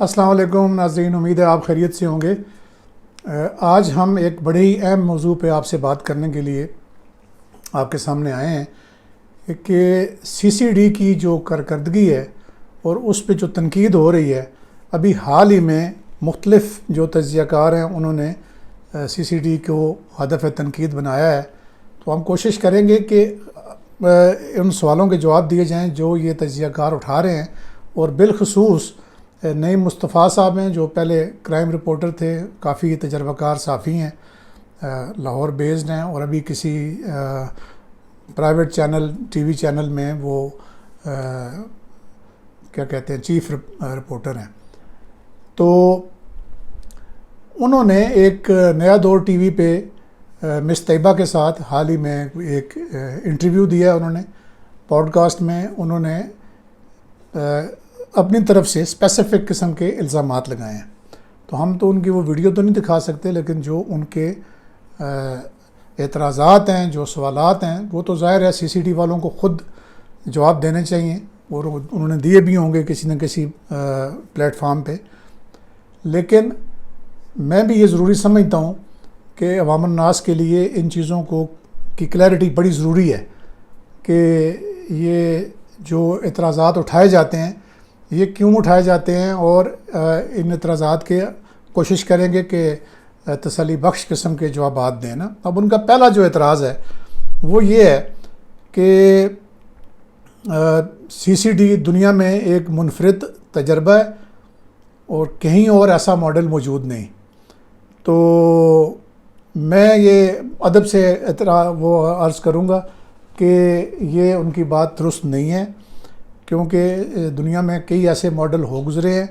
السلام علیکم ناظرین، امید ہے آپ خیریت سے ہوں گے۔ آج ہم ایک بڑے ہی اہم موضوع پہ آپ سے بات کرنے کے لیے آپ کے سامنے آئے ہیں کہ سی سی ڈی کی جو کارکردگی ہے اور اس پہ جو تنقید ہو رہی ہے، ابھی حال ہی میں مختلف جو تجزیہ کار ہیں انہوں نے سی سی ڈی کو ہدف تنقید بنایا ہے۔ تو ہم کوشش کریں گے کہ ان سوالوں کے جواب دیے جائیں جو یہ تجزیہ کار اٹھا رہے ہیں، اور بالخصوص نعیم مصطفیٰ صاحب ہیں جو پہلے کرائم رپورٹر تھے، کافی تجربہ کار صحافی ہیں، لاہور بیسڈ ہیں، اور ابھی کسی private channel T V channel میں وہ کیا کہتے ہیں چیف رپورٹر ہیں۔ تو انہوں نے ایک نیا دور ٹی وی پہ مس طیبہ کے ساتھ حال ہی میں ایک انٹرویو دیا ہے۔ انہوں نے پوڈ کاسٹ میں انہوں نے اپنی طرف سے اسپیسیفک قسم کے الزامات لگائے ہیں۔ تو ہم تو ان کی وہ ویڈیو تو نہیں دکھا سکتے، لیکن جو ان کے اعتراضات ہیں، جو سوالات ہیں، وہ تو ظاہر ہے سی سی ڈی والوں کو خود جواب دینے چاہیے، اور انہوں نے دیے بھی ہوں گے کسی نہ کسی پلیٹ فارم پہ۔ لیکن میں بھی یہ ضروری سمجھتا ہوں کہ عوام الناس کے لیے ان چیزوں کی کلیئرٹی بڑی ضروری ہے کہ یہ جو اعتراضات اٹھائے جاتے ہیں یہ کیوں اٹھائے جاتے ہیں، اور ان اعتراضات کے کوشش کریں گے کہ تسلی بخش قسم کے جوابات دیں نا۔ اب ان کا پہلا جو اعتراض ہے وہ یہ ہے کہ سی سی ڈی دنیا میں ایک منفرد تجربہ ہے اور کہیں اور ایسا ماڈل موجود نہیں۔ تو میں یہ ادب سے وہ عرض کروں گا کہ یہ ان کی بات درست نہیں ہے، کیونکہ دنیا میں کئی ایسے ماڈل ہو گزرے ہیں۔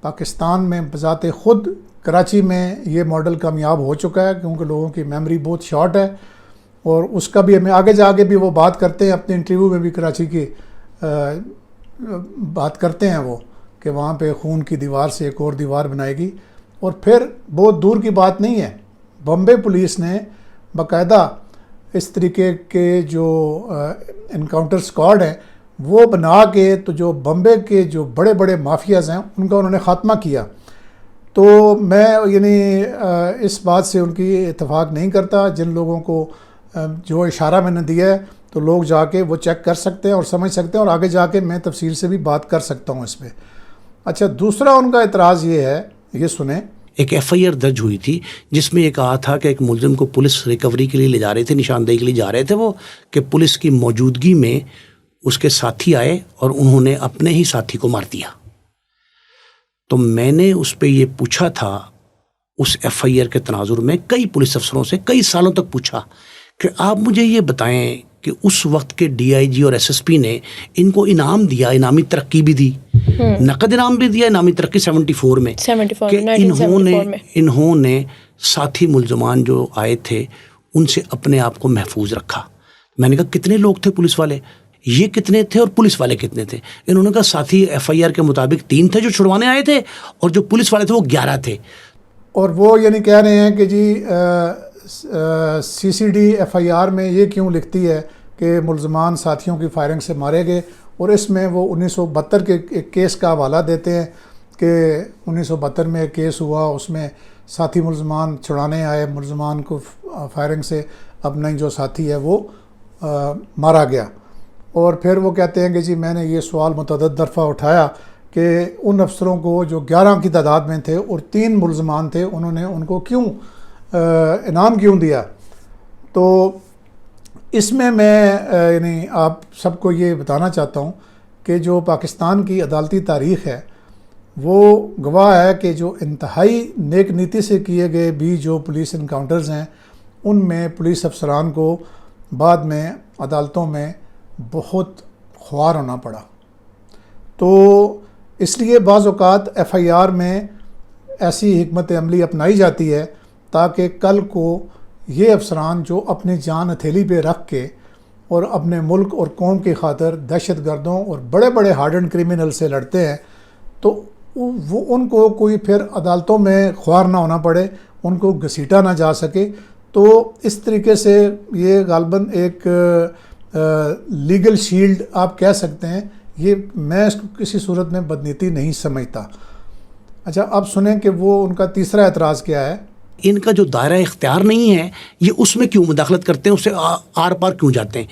پاکستان میں بذات خود کراچی میں یہ ماڈل کامیاب ہو چکا ہے، کیونکہ لوگوں کی میموری بہت شارٹ ہے، اور اس کا بھی ہمیں آگے جا کے بھی وہ بات کرتے ہیں، اپنے انٹرویو میں بھی کراچی کی بات کرتے ہیں وہ کہ وہاں پہ خون کی دیوار سے ایک اور دیوار بنائے گی۔ اور پھر بہت دور کی بات نہیں ہے، بمبے پولیس نے باقاعدہ اس طریقے کے جو انکاؤنٹر سکواڈ ہیں وہ بنا کے، تو جو بمبے کے جو بڑے بڑے مافیاز ہیں ان کا انہوں نے خاتمہ کیا۔ تو میں اس بات سے ان کی اتفاق نہیں کرتا۔ جن لوگوں کو جو اشارہ میں نے دیا ہے تو لوگ جا کے وہ چیک کر سکتے ہیں اور سمجھ سکتے ہیں، اور آگے جا کے میں تفصیل سے بھی بات کر سکتا ہوں اس پہ۔ اچھا، دوسرا ان کا اعتراض یہ ہے، یہ سنیں۔ ایک ایف آئی آر درج ہوئی تھی جس میں یہ کہا تھا کہ ایک ملزم کو پولیس ریکوری کے لیے لے جا رہے تھے، نشاندہی کے لیے جا رہے تھے وہ، کہ پولیس کی موجودگی میں اس کے ساتھی آئے اور انہوں نے اپنے ہی ساتھی کو مار دیا۔ تو میں نے اس پہ یہ پوچھا تھا اس ایف آئی آر کے تناظر میں، کئی پولیس افسروں سے کئی سالوں تک پوچھا کہ آپ مجھے یہ بتائیں کہ اس وقت کے ڈی آئی جی اور ایس ایس پی نے ان کو انعام دیا، انعامی ترقی بھی دی، نقد انعام بھی دیا، انعامی ترقی 74 میں، کہ انہوں نے ساتھی ملزمان جو آئے تھے ان سے اپنے آپ کو محفوظ رکھا۔ میں نے کہا کتنے لوگ تھے پولیس والے، یہ کتنے تھے اور پولیس والے کتنے تھے؟ انہوں نے کہا ساتھی ایف آئی آر کے مطابق 3 تھے جو چھڑوانے آئے تھے، اور جو پولیس والے تھے وہ 11 تھے۔ اور وہ یعنی کہہ رہے ہیں کہ G C C D F I R میں یہ کیوں لکھتی ہے کہ ملزمان ساتھیوں کی فائرنگ سے مارے گئے، اور اس میں وہ 1972 کے ایک کیس کا حوالہ دیتے ہیں کہ 1972 میں ایک کیس ہوا، اس میں ساتھی ملزمان چھڑانے آئے، ملزمان کو فائرنگ سے اپنا جو ساتھی ہے وہ مارا گیا۔ اور پھر وہ کہتے ہیں کہ جی میں نے یہ سوال متعدد دفعہ اٹھایا کہ ان افسروں کو جو 11 کی تعداد میں تھے اور 3 ملزمان تھے، انہوں نے ان کو کیوں انعام کیوں دیا۔ تو اس میں یعنی آپ سب کو یہ بتانا چاہتا ہوں کہ جو پاکستان کی عدالتی تاریخ ہے وہ گواہ ہے کہ جو انتہائی نیک نیتی سے کیے گئے بھی جو پولیس انکاؤنٹرز ہیں، ان میں پولیس افسران کو بعد میں عدالتوں میں بہت خوار ہونا پڑا۔ تو اس لیے بعض اوقات ایف آئی آر میں ایسی حکمت عملی اپنائی جاتی ہے تاکہ کل کو یہ افسران جو اپنی جان ہتھیلی پہ رکھ کے اور اپنے ملک اور قوم کی خاطر دہشت گردوں اور بڑے بڑے ہارڈنڈ کرمنل سے لڑتے ہیں، تو وہ ان کو کوئی پھر عدالتوں میں خوار نہ ہونا پڑے، ان کو گھسیٹا نہ جا سکے۔ تو اس طریقے سے یہ غالباً ایک لیگل شیلڈ آپ کہہ سکتے ہیں، یہ میں اس کو کسی صورت میں بدنیتی نہیں سمجھتا۔ اچھا اب سنیں کہ وہ ان کا تیسرا اعتراض کیا ہے. ان کا جو دائرہ اختیار نہیں ہے یہ اس میں کیوں مداخلت کرتے ہیں, اس سے آر پار کیوں جاتے ہیں؟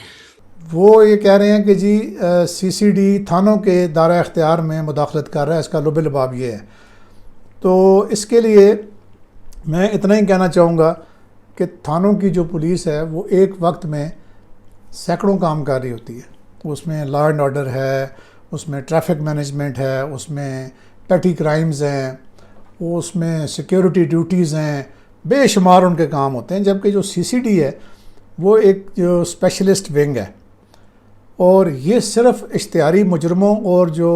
وہ یہ کہہ رہے ہیں کہ جی سی سی ڈی تھانوں کے دائرہ اختیار میں مداخلت کر رہا ہے, اس کا لب لباب یہ ہے. تو اس کے لیے میں اتنا ہی کہنا چاہوں گا کہ تھانوں کی جو پولیس ہے وہ ایک وقت میں سینکڑوں کام کر رہی ہوتی ہے. اس میں لا اینڈ آرڈر ہے, اس میں ٹریفک مینجمنٹ ہے, اس میں پیٹی کرائمز ہیں, اس میں سیکیورٹی ڈیوٹیز ہیں, بے شمار ان کے کام ہوتے ہیں. جبکہ جو سی سی ڈی ہے وہ ایک جو اسپیشلسٹ ونگ ہے, اور یہ صرف اشتہاری مجرموں اور جو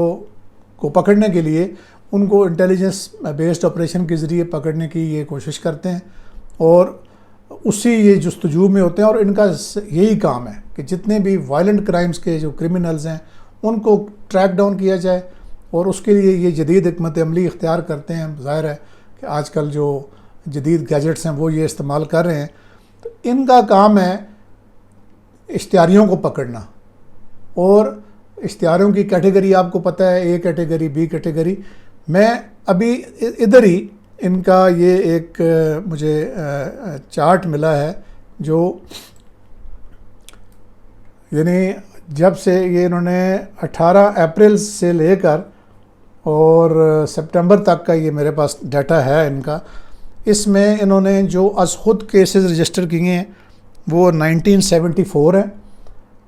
کو پکڑنے کے لیے ان کو انٹیلیجنس بیسڈ آپریشن کے ذریعے پکڑنے کی یہ کوشش کرتے ہیں, اور اسی یہ جستجو میں ہوتے ہیں. اور ان کا یہی کام ہے کہ جتنے بھی وائلنٹ کرائمز کے جو کرمنلز ہیں ان کو ٹریک ڈاؤن کیا جائے, اور اس کے لیے یہ جدید حکمت عملی اختیار کرتے ہیں. ظاہر ہے کہ آج کل جو جدید گیجٹس ہیں وہ یہ استعمال کر رہے ہیں. تو ان کا کام ہے اشتہاریوں کو پکڑنا, اور اشتہاروں کی کیٹیگری آپ کو پتہ ہے, اے کیٹیگری, بی کیٹیگری. میں ابھی ادھر ہی ان کا یہ ایک مجھے چارٹ ملا ہے جو یعنی جب سے یہ انہوں نے 18 اپریل سے لے کر اور سپٹمبر تک کا یہ میرے پاس ڈیٹا ہے ان کا. اس میں انہوں نے جو از خود کیسز رجسٹر کیے ہیں وہ 1974 ہیں.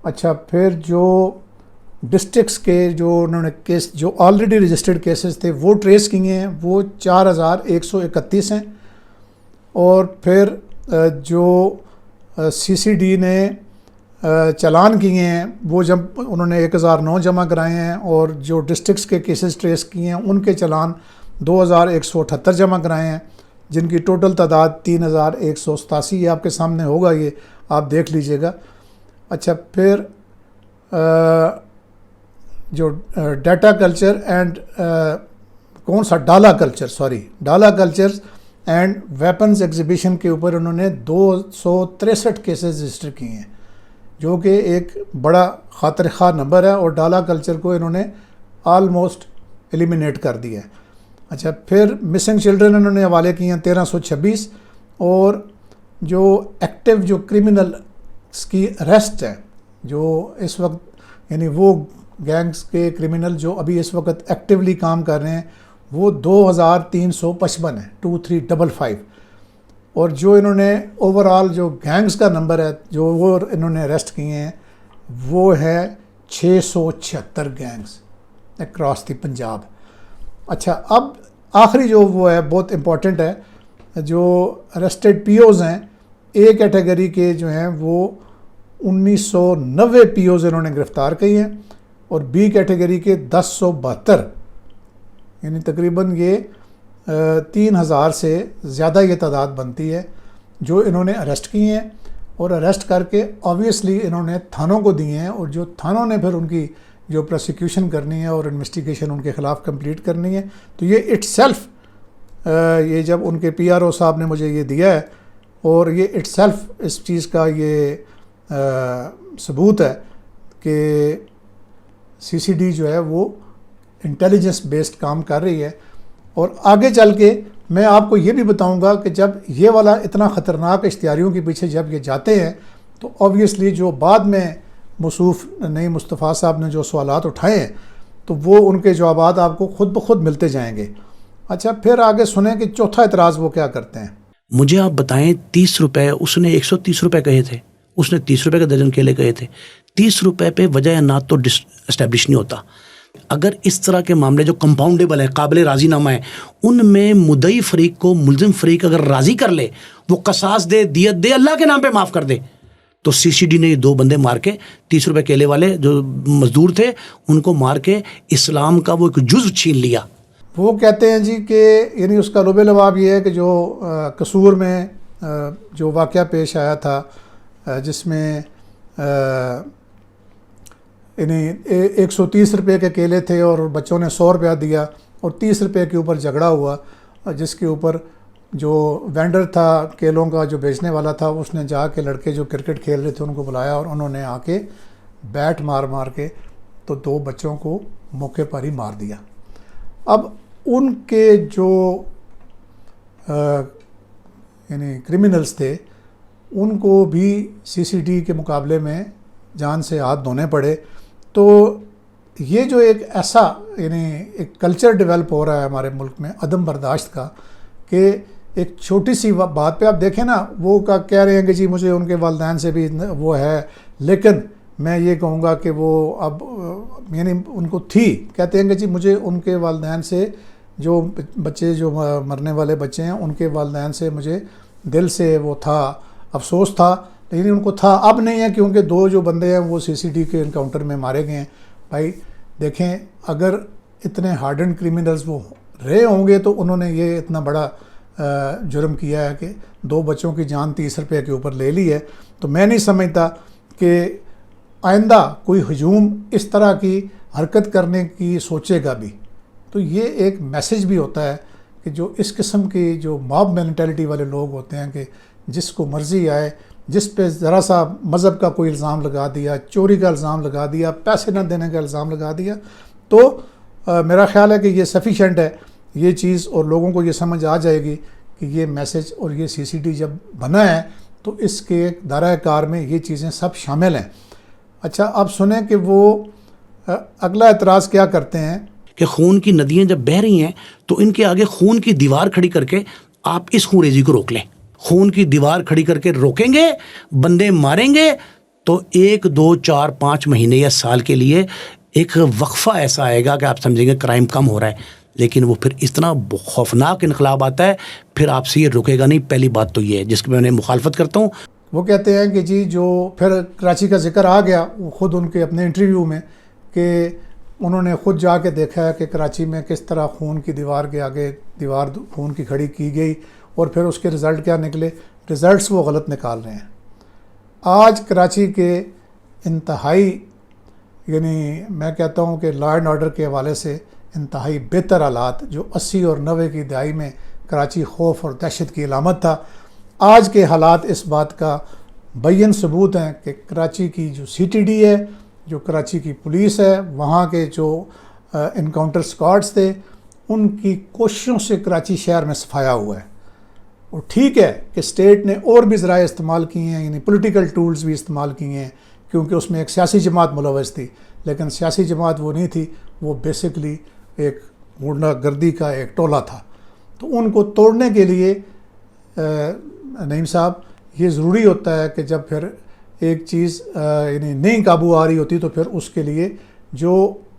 اچھا پھر جو ڈسٹرکس کے جو انہوں نے کیس جو آلریڈی رجسٹرڈ کیسز تھے وہ ٹریس کیے ہیں وہ 4131 ہیں. اور پھر جو سی سی ڈی نے چلان کیے ہیں وہ جب انہوں نے 1009 جمع کرائے ہیں, اور جو ڈسٹرکس کے کیسز ٹریس کیے ہیں ان کے چلان 2178 جمع کرائے ہیں, جن کی ٹوٹل تعداد 3187 ہے. آپ کے سامنے ہوگا, یہ آپ دیکھ لیجئے گا. اچھا پھر جو ڈیٹا کلچر اینڈ کون سا ڈالا کلچر اینڈ ویپنز ایگزیبیشن کے اوپر انہوں نے 263 کیسز رجسٹر کیے ہیں, جو کہ ایک بڑا خاطر خواہ نمبر ہے, اور ڈالا کلچر کو انہوں نے آلموسٹ ایلیمینیٹ کر دیا ہے. اچھا پھر مسنگ چلڈرن انہوں نے حوالے کیے ہیں 1326, اور جو ایکٹیو جو کرمنلز کی اریسٹ ہے جو اس وقت یعنی وہ گینگز کے کرمنل جو ابھی اس وقت ایکٹیولی کام کر رہے ہیں وہ 2355 ہیں 2355. اور جو انہوں نے اوورال جو گینگز کا نمبر ہے جو وہ انہوں نے اریسٹ کیے ہیں وہ ہے 676 گینگز اکراس دی پنجاب. اچھا اب آخری جو وہ ہے بہت امپورٹنٹ ہے, جو اریسٹڈ پی اوز ہیں اے کیٹیگری کے جو ہیں وہ 1990 پی اوز انہوں نے گرفتار کیے ہیں, اور بی کیٹیگری کے 1072, یعنی تقریباً یہ 3000 سے زیادہ یہ تعداد بنتی ہے جو انہوں نے اریسٹ کیے ہیں. اور اریسٹ کر کے آبویسلی انہوں نے تھانوں کو دیے ہیں, اور جو تھانوں نے پھر ان کی جو پروسیکیوشن کرنی ہے اور انویسٹیگیشن ان کے خلاف کمپلیٹ کرنی ہے. تو یہ اٹ سیلف یہ جب ان کے پی آر او صاحب نے مجھے یہ دیا ہے, اور یہ اٹ سیلف اس چیز کا یہ ثبوت ہے کہ سی سی ڈی جو ہے وہ انٹیلیجنس بیسڈ کام کر رہی ہے. اور آگے چل کے میں آپ کو یہ بھی بتاؤں گا کہ جب یہ والا اتنا خطرناک اشتہاریوں کے پیچھے جب یہ جاتے ہیں تو آبویسلی جو بعد میں موصوف نئی مصطفیٰ صاحب نے جو سوالات اٹھائے ہیں تو وہ ان کے جوابات آپ کو خود بخود ملتے جائیں گے. اچھا پھر آگے سنیں کہ چوتھا اعتراض وہ کیا کرتے ہیں. مجھے آپ بتائیں 30 روپے اس نے 130 روپے کہے تھے, اس نے 30 روپے کا درجن کیلے کہے تھے. 30 روپے پہ وجہ نات تو اسٹیبلش نہیں ہوتا. اگر اس طرح کے معاملے جو کمپاؤنڈیبل ہیں, قابل راضی نامہ ہیں, ان میں مدعی فریق کو ملزم فریق اگر راضی کر لے, وہ قصاص دے, دیت دے, اللہ کے نام پہ معاف کر دے, تو سی سی ڈی نے یہ 2 بندے مار کے 30 روپے کیلے والے جو مزدور تھے ان کو مار کے اسلام کا وہ ایک جزو چھین لیا. وہ کہتے ہیں جی کہ یعنی اس کا لب لباب یہ ہے کہ جو قصور میں جو واقعہ پیش آیا تھا جس میں یعنی 130 روپے کے کیلے تھے اور بچوں نے 100 روپیہ دیا, اور 30 روپے کے اوپر جھگڑا ہوا, جس کے اوپر جو وینڈر تھا کیلوں کا جو بیچنے والا تھا اس نے جا کے لڑکے جو کرکٹ کھیل رہے تھے ان کو بلایا, اور انہوں نے آ کے بیٹ مار کے تو 2 بچوں کو موقع پر ہی مار دیا. اب ان کے جو یعنی کرمنلز تھے ان کو بھی سی سی ڈی کے مقابلے میں جان سے ہاتھ دھونے پڑے. تو یہ جو ایک ایسا یعنی ایک کلچر ڈیولپ ہو رہا ہے ہمارے ملک میں عدم برداشت کا، کہ ایک چھوٹی سی بات پہ آپ دیکھیں نا، وہ کہہ رہے ہیں کہ جی مجھے ان کے والدین سے بھی وہ ہے، لیکن میں یہ کہوں گا کہ وہ اب یعنی ان کو تھی، کہتے ہیں کہ جی مجھے ان کے والدین سے، جو بچے جو مرنے والے بچے ہیں ان کے والدین سے مجھے دل سے وہ تھا، افسوس تھا، لیکن ان کو تھا، اب نہیں ہے، کیونکہ 2 جو بندے ہیں وہ سی سی ڈی کے انکاؤنٹر میں مارے گئے ہیں. بھائی دیکھیں، اگر اتنے ہارڈنڈ کرمنلز وہ رہے ہوں گے تو انہوں نے یہ اتنا بڑا جرم کیا ہے کہ 2 بچوں کی جان 30 روپے کے اوپر لے لی ہے. تو میں نہیں سمجھتا کہ آئندہ کوئی ہجوم اس طرح کی حرکت کرنے کی سوچے گا بھی. تو یہ ایک میسج بھی ہوتا ہے کہ جو اس قسم کی جو ماب مینٹیلٹی والے لوگ ہوتے ہیں کہ جس کو مرضی آئے، جس پہ ذرا سا مذہب کا کوئی الزام لگا دیا، چوری کا الزام لگا دیا، پیسے نہ دینے کا الزام لگا دیا، تو میرا خیال ہے کہ یہ سفیشینٹ ہے یہ چیز، اور لوگوں کو یہ سمجھ آ جائے گی کہ یہ میسج اور یہ سی سی ڈی جب بنا ہے تو اس کے دائرہ کار میں یہ چیزیں سب شامل ہیں. اچھا، اب سنیں کہ وہ اگلا اعتراض کیا کرتے ہیں کہ خون کی ندیاں جب بہہ رہی ہیں تو ان کے آگے خون کی دیوار کھڑی کر کے آپ اس خون ریزی کو روک لیں. خون کی دیوار کھڑی کر کے روکیں گے، بندے ماریں گے، تو 1 2 4 5 مہینے یا سال کے لیے ایک وقفہ ایسا آئے گا کہ آپ سمجھیں گے کرائم کم ہو رہا ہے. لیکن وہ پھر اتنا خوفناک انقلاب آتا ہے، پھر آپ سے یہ رکے گا نہیں. پہلی بات تو یہ ہے جس کی میں مخالفت کرتا ہوں. وہ کہتے ہیں کہ جی جو پھر کراچی کا ذکر آ گیا وہ خود ان کے اپنے انٹرویو میں، کہ انہوں نے خود جا کے دیکھا ہے کہ کراچی میں کس طرح خون کی دیوار کے آگے دیوار خون کی کھڑی کی گئی، اور پھر اس کے رزلٹ کیا نکلے. رزلٹس وہ غلط نکال رہے ہیں. آج کراچی کے انتہائی یعنی میں کہتا ہوں کہ لا اینڈ آرڈر کے حوالے سے انتہائی بہتر حالات جو 80 اور 90 کی دہائی میں کراچی خوف اور دہشت کی علامت تھا، آج کے حالات اس بات کا بین ثبوت ہیں کہ کراچی کی جو سی ٹی ڈی ہے، جو کراچی کی پولیس ہے، وہاں کے جو انکاؤنٹر سکواڈز تھے، ان کی کوششوں سے کراچی شہر میں صفایا ہوا ہے. اور ٹھیک ہے کہ اسٹیٹ نے اور بھی ذرائع استعمال کیے ہیں، یعنی پولیٹیکل ٹولز بھی استعمال کیے ہیں، کیونکہ اس میں ایک سیاسی جماعت ملوث تھی، لیکن سیاسی جماعت وہ نہیں تھی، وہ بیسکلی ایک غنڈہ گردی کا ایک ٹولہ تھا. تو ان کو توڑنے کے لیے نعیم صاحب یہ ضروری ہوتا ہے کہ جب پھر ایک چیز یعنی نہیں قابو آ رہی ہوتی تو پھر اس کے لیے جو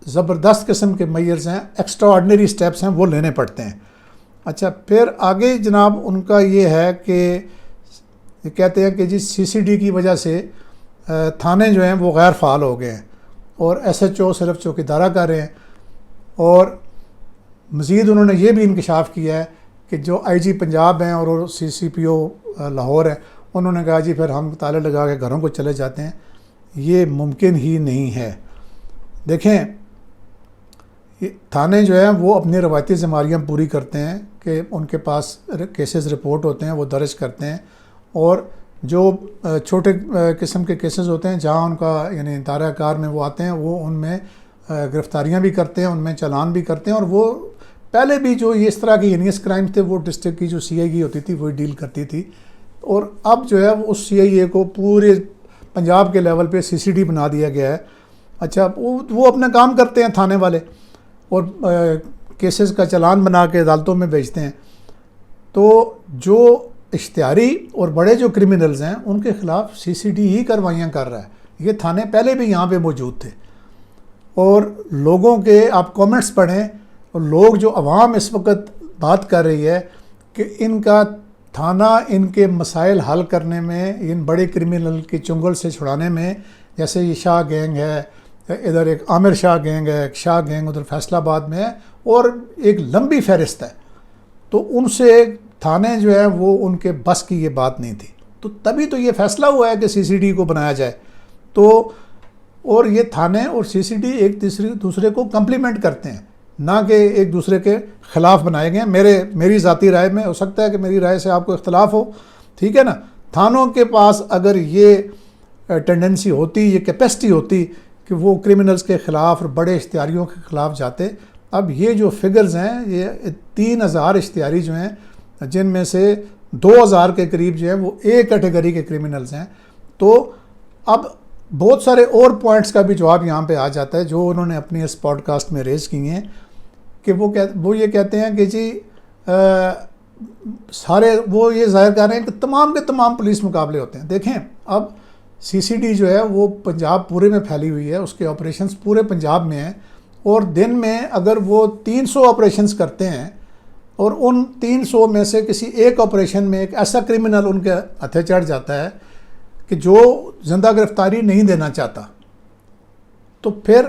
زبردست قسم کے میئرز ہیں، ایکسٹرا آرڈنری سٹیپس ہیں، وہ لینے پڑتے ہیں. اچھا، پھر آگے جناب ان کا یہ ہے کہ یہ کہتے ہیں کہ جی سی سی ڈی کی وجہ سے تھانے جو ہیں وہ غیر فعال ہو گئے ہیں، اور ایس ایچ او صرف چوکیدارہ کر رہے ہیں. اور مزید انہوں نے یہ بھی انکشاف کیا ہے کہ جو آئی جی پنجاب ہیں اور سی سی پی او لاہور ہے، انہوں نے کہا جی پھر ہم تالے لگا کے گھروں کو چلے جاتے ہیں. یہ ممکن ہی نہیں ہے. دیکھیں، تھانے جو ہیں وہ اپنی روایتی ذماریاں پوری کرتے ہیں کہ ان کے پاس کیسز رپورٹ ہوتے ہیں، وہ درج کرتے ہیں، اور جو چھوٹے قسم کے کیسز ہوتے ہیں جہاں ان کا یعنی دائرہ کار میں وہ آتے ہیں، وہ ان میں گرفتاریاں بھی کرتے ہیں، ان میں چالان بھی کرتے ہیں. اور وہ پہلے بھی جو اس طرح کی ہینیس کرائم تھے وہ ڈسٹرکٹ کی جو سی آئی اے ہوتی تھی وہی ڈیل کرتی تھی. اور اب جو ہے وہ اس سی آئی اے کو پورے پنجاب کے لیول پہ سی سی ڈی بنا دیا گیا ہے. اچھا، وہ اپنا کام کرتے ہیں تھانے والے، اور کیسز کا چالان بنا کے عدالتوں میں بھیجتے ہیں. تو جو اشتہاری اور بڑے جو کرمنلز ہیں ان کے خلاف سی سی ڈی ہی کارروائیاں کر رہا ہے. یہ تھانے پہلے بھی یہاں پہ موجود تھے، اور لوگوں کے آپ کومنٹس پڑھیں، اور لوگ جو عوام اس وقت بات کر رہی ہے کہ ان کا تھانہ ان کے مسائل حل کرنے میں، ان بڑے کرمنل کے چنگل سے چھڑانے میں، جیسے یہ شاہ گینگ ہے، ادھر ایک عامر شاہ گینگ ہے، ایک شاہ گینگ ادھر فیصل آباد میں ہے، اور ایک لمبی فہرست ہے. تو ان سے تھانے جو ہے وہ ان کے بس کی یہ بات نہیں تھی. تو تبھی تو یہ فیصلہ ہوا ہے کہ سی سی ڈی کو بنایا جائے. تو اور یہ تھانے اور سی سی ڈی ایک دوسرے کو کمپلیمنٹ کرتے ہیں، نہ کہ ایک دوسرے کے خلاف بنائے گئے. میری ذاتی رائے میں ہو سکتا ہے کہ میری رائے سے آپ کو اختلاف ہو، ٹھیک ہے نا. تھانوں کے پاس اگر یہ ٹینڈنسی ہوتی، یہ کیپیسٹی ہوتی کہ وہ کرمنلز کے خلاف اور بڑے اشتہاریوں کے خلاف جاتے، اب یہ جو فگرز ہیں یہ 3000 اشتہاری جو ہیں جن میں سے 2000 کے قریب جو ہیں وہ ایک کیٹیگری کے کرمنلز ہیں. تو اب بہت سارے اور پوائنٹس کا بھی جواب یہاں پہ آ جاتا ہے جو انہوں نے اپنی اس پوڈ کاسٹ میں ریز کی ہیں کہ وہ یہ کہتے ہیں کہ جی سارے وہ یہ ظاہر کر رہے ہیں کہ تمام کے تمام پولیس مقابلے ہوتے ہیں. دیکھیں اب CCD جو ہے وہ پنجاب پورے میں پھیلی ہوئی ہے, اس کے آپریشنز پورے پنجاب میں ہیں, اور دن میں اگر وہ 300 آپریشنز کرتے ہیں اور ان 300 میں سے کسی ایک آپریشن میں ایک ایسا کرمنل ان کے ہتھے چڑھ جاتا ہے کہ جو زندہ گرفتاری نہیں دینا چاہتا, تو پھر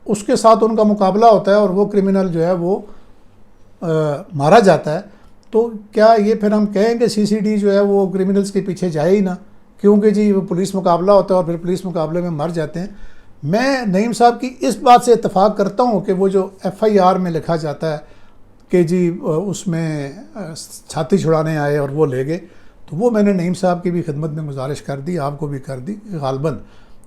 اس کے ساتھ ان کا مقابلہ ہوتا ہے اور وہ کرمنل جو ہے وہ مارا جاتا ہے. تو کیا یہ پھر ہم کہیں کہ CCD جو ہے وہ کرمنلز کے پیچھے جائے ہی نہ, کیونکہ جی وہ پولیس مقابلہ ہوتا ہے اور پھر پولیس مقابلے میں مر جاتے ہیں. میں نعیم صاحب کی اس بات سے اتفاق کرتا ہوں کہ وہ جو FIR میں لکھا جاتا ہے کہ جی اس میں چھاتی چھڑانے آئے اور وہ لے گئے, تو وہ میں نے نعیم صاحب کی بھی خدمت میں گزارش کر دی, آپ کو بھی کر دی. غالباً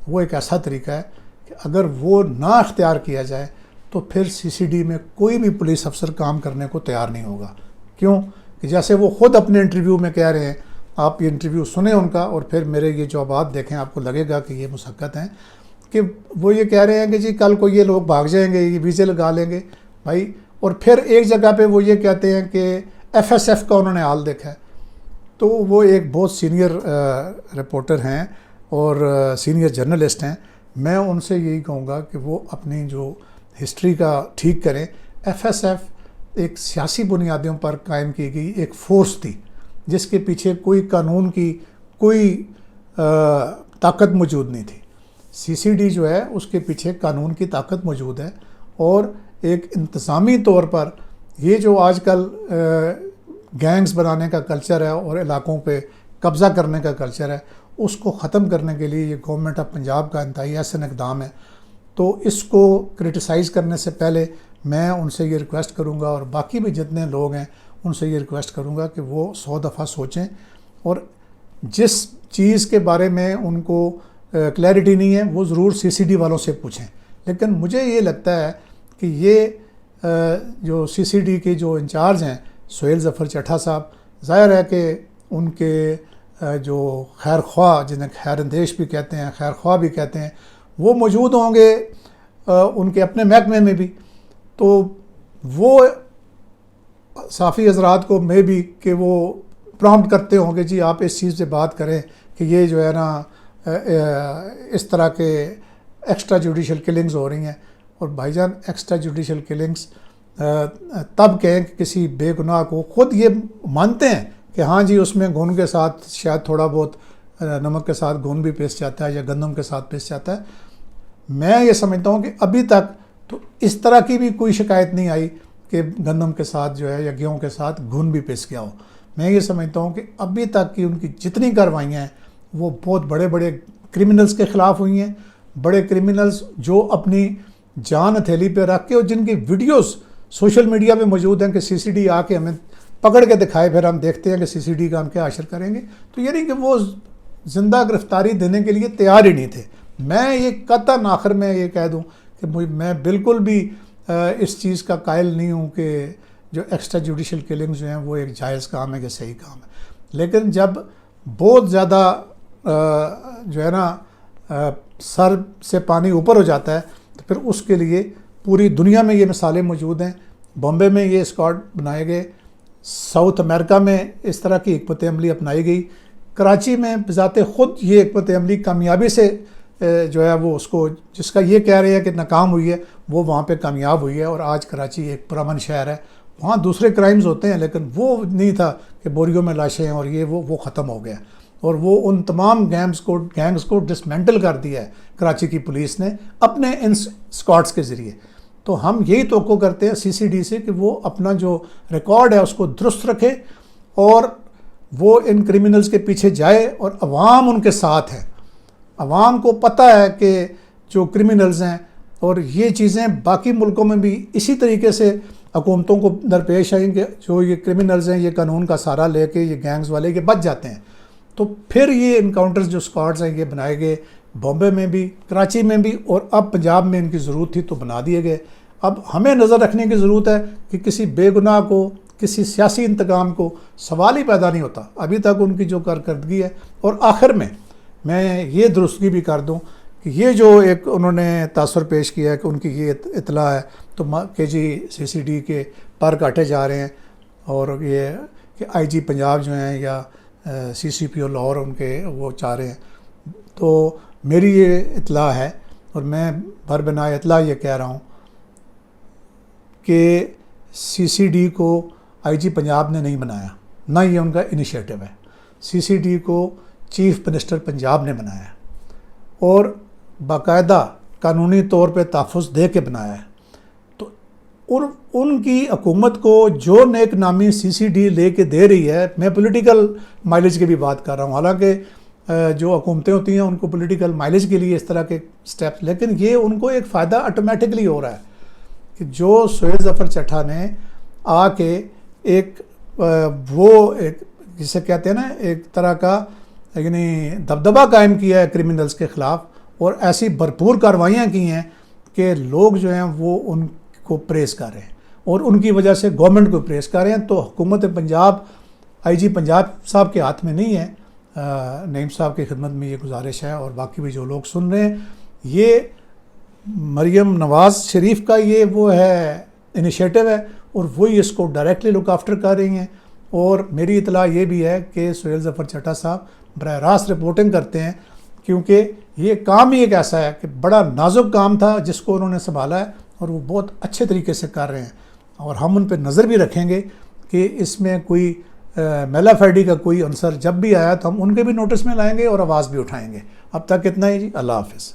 وہ ایک ایسا طریقہ ہے کہ اگر وہ نہ اختیار کیا جائے تو پھر CCD میں کوئی بھی پولیس افسر کام کرنے کو تیار نہیں ہوگا. کیوں کہ جیسے وہ خود اپنے انٹرویو میں کہہ رہے ہیں, آپ یہ انٹرویو سنیں ان کا اور پھر میرے یہ جوابات دیکھیں, آپ کو لگے گا کہ یہ مسقط ہیں, کہ وہ یہ کہہ رہے ہیں کہ جی کل کو یہ لوگ بھاگ جائیں گے, یہ ویزے لگا لیں گے بھائی. اور پھر ایک جگہ پہ وہ یہ کہتے ہیں کہ FSF کا انہوں نے حال دیکھا ہے. تو وہ ایک بہت سینئر رپورٹر ہیں اور سینئر جرنلسٹ ہیں, میں ان سے یہی کہوں گا کہ وہ اپنی جو ہسٹری کا ٹھیک کریں. FSF ایک سیاسی بنیادوں پر قائم کی گئی ایک فورس تھی جس کے پیچھے کوئی قانون کی کوئی طاقت موجود نہیں تھی. CCD جو ہے اس کے پیچھے قانون کی طاقت موجود ہے, اور ایک انتظامی طور پر یہ جو آج کل گینگز بنانے کا کلچر ہے اور علاقوں پہ قبضہ کرنے کا کلچر ہے, اس کو ختم کرنے کے لیے یہ گورنمنٹ آف پنجاب کا انتہائی احسن اقدام ہے. تو اس کو کرٹیسائز کرنے سے پہلے میں ان سے یہ ریکویسٹ کروں گا, اور باقی بھی جتنے لوگ ہیں ان سے یہ ریکویسٹ کروں گا کہ وہ 100 دفعہ سوچیں, اور جس چیز کے بارے میں ان کو کلیئرٹی نہیں ہے وہ ضرور CCD والوں سے پوچھیں. لیکن مجھے یہ لگتا ہے کہ یہ جو CCD کے جو انچارج ہیں سہیل ظفر چٹھا صاحب, ظاہر ہے کہ ان کے جو خیر خواہ, جنہیں خیر اندیش بھی کہتے ہیں, خیر خواہ بھی کہتے ہیں, وہ موجود ہوں گے ان کے اپنے محکمے میں بھی. تو وہ صحافی حضرات کو میں بھی کہ وہ پرامپٹ کرتے ہوں گے جی آپ اس چیز سے بات کریں کہ یہ جو ہے نا اس طرح کے ایکسٹرا جوڈیشل کلنگز ہو رہی ہیں. اور بھائی جان ایکسٹرا جوڈیشل کلنگز تب کہیں کہ کسی بے گناہ کو خود یہ مانتے ہیں کہ ہاں جی اس میں گھن کے ساتھ شاید تھوڑا بہت نمک کے ساتھ گھن بھی پیس جاتا ہے یا گندم کے ساتھ پیس جاتا ہے. میں یہ سمجھتا ہوں کہ ابھی تک تو اس طرح کی بھی کوئی شکایت نہیں آئی کہ گندم کے ساتھ جو ہے یا گیہوں کے ساتھ گھن بھی پیس گیا ہو. میں یہ سمجھتا ہوں کہ ابھی تک کی ان کی جتنی کارروائیاں ہیں وہ بہت بڑے بڑے کرمنلز کے خلاف ہوئی ہیں. بڑے کرمنلز جو اپنی جان ہتھیلی پہ رکھ کے, اور جن کی ویڈیوز سوشل میڈیا پہ موجود ہیں کہ CCD آ کے ہمیں پکڑ کے دکھائے, پھر ہم دیکھتے ہیں کہ CCD کا ہم کیا حشر کریں گے. تو یہ نہیں کہ وہ زندہ گرفتاری دینے کے لیے تیار ہی نہیں تھے. میں یہ قطعاً آخر میں یہ کہہ دوں کہ میں بالکل بھی اس چیز کا قائل نہیں ہوں کہ جو ایکسٹرا جوڈیشل کلنگ جو ہیں وہ ایک جائز کام ہے یا صحیح کام ہے. لیکن جب بہت زیادہ جو ہے نا سر سے پانی اوپر ہو جاتا ہے تو پھر اس کے لیے پوری دنیا میں یہ مثالیں موجود ہیں. بامبے میں یہ اسکواڈ بنائے گئے, ساؤتھ امریکہ میں اس طرح کی حکمت عملی اپنائی گئی, کراچی میں بذات خود یہ حکمت عملی کامیابی سے جو ہے وہ اس کو جس کا یہ کہہ رہے ہیں کہ ناکام ہوئی ہے وہ وہاں پہ کامیاب ہوئی ہے. اور آج کراچی ایک پرامن شہر ہے, وہاں دوسرے کرائمز ہوتے ہیں لیکن وہ نہیں تھا کہ بوریوں میں لاشیں ہیں اور یہ وہ ختم ہو گیا. اور وہ ان تمام گینگز کو ڈسمینٹل کر دیا ہے کراچی کی پولیس نے اپنے ان اسکواڈز کے ذریعے. تو ہم یہی توقع کرتے ہیں CCD سے کہ وہ اپنا جو ریکارڈ ہے اس کو درست رکھے اور وہ ان کرمنلز کے پیچھے جائے, اور عوام ان کے ساتھ ہے. عوام کو پتہ ہے کہ جو کرمنلز ہیں, اور یہ چیزیں باقی ملکوں میں بھی اسی طریقے سے حکومتوں کو درپیش آئیں کہ جو یہ کرمنلز ہیں یہ قانون کا سہارا لے کے یہ گینگز والے یہ بچ جاتے ہیں. تو پھر یہ انکاؤنٹرز جو اسکواڈز ہیں یہ بنائے گئے, بامبے میں بھی, کراچی میں بھی, اور اب پنجاب میں ان کی ضرورت تھی تو بنا دیے گئے. اب ہمیں نظر رکھنے کی ضرورت ہے کہ کسی بے گناہ کو، کسی سیاسی انتقام کو سوال ہی پیدا نہیں ہوتا ابھی تک ان کی جو کارکردگی ہے۔ اور آخر میں یہ درستگی بھی کر دوں کہ یہ جو ایک انہوں نے تاثر پیش کیا ہے کہ ان کی یہ اطلاع ہے تو کہ جی CCD کے پر کاٹے جا رہے ہیں، اور یہ کہ IG پنجاب جو ہیں یا CCPO لاہور ان کے وہ چاہ رہے ہیں، تو میری یہ اطلاع ہے اور میں بھر بنائے اطلاع یہ کہہ رہا ہوں کہ CCD کو IG پنجاب نے نہیں بنایا، نہ یہ ان کا انیشیٹو ہے۔ CCD کو چیف منسٹر پنجاب نے بنایا ہے اور باقاعدہ قانونی طور پہ تحفظ دے کے بنایا ہے۔ تو ان کی حکومت کو جو نیک نامی CCD لے کے دے رہی ہے، میں پولیٹیکل مائلیج کی بھی بات کر رہا ہوں، حالانکہ جو حکومتیں ہوتی ہیں ان کو پولیٹیکل مائلیج کے لیے اس طرح کے سٹیپس، لیکن یہ ان کو ایک فائدہ آٹومیٹکلی ہو رہا ہے کہ جو سہیل ظفر چٹھا نے آ کے ایک جسے کہتے ہیں نا ایک طرح کا یعنی دبدبہ قائم کیا ہے کرمنلز کے خلاف، اور ایسی بھرپور کارروائیاں کی ہیں کہ لوگ جو ہیں وہ ان کو پریز کر رہے ہیں اور ان کی وجہ سے گورنمنٹ کو پریز کر رہے ہیں۔ تو حکومت پنجاب IG پنجاب صاحب کے ہاتھ میں نہیں ہے، نعیم صاحب کی خدمت میں یہ گزارش ہے اور باقی بھی جو لوگ سن رہے ہیں، یہ مریم نواز شریف کا یہ وہ ہے انیشیٹو ہے اور وہی اس کو ڈائریکٹلی لک آفٹر کر رہی ہیں۔ اور میری اطلاع یہ بھی ہے کہ سہیل ظفر چٹھا صاحب براہ راست رپورٹنگ کرتے ہیں، کیونکہ یہ کام ہی ایک ایسا ہے کہ بڑا نازک کام تھا جس کو انہوں نے سنبھالا ہے اور وہ بہت اچھے طریقے سے کر رہے ہیں، اور ہم ان پہ نظر بھی رکھیں گے کہ اس میں کوئی میلا فیڈی کا کوئی عنصر جب بھی آیا تو ہم ان کے بھی نوٹس میں لائیں گے اور آواز بھی اٹھائیں گے۔ اب تک اتنا ہی جی، اللہ حافظ۔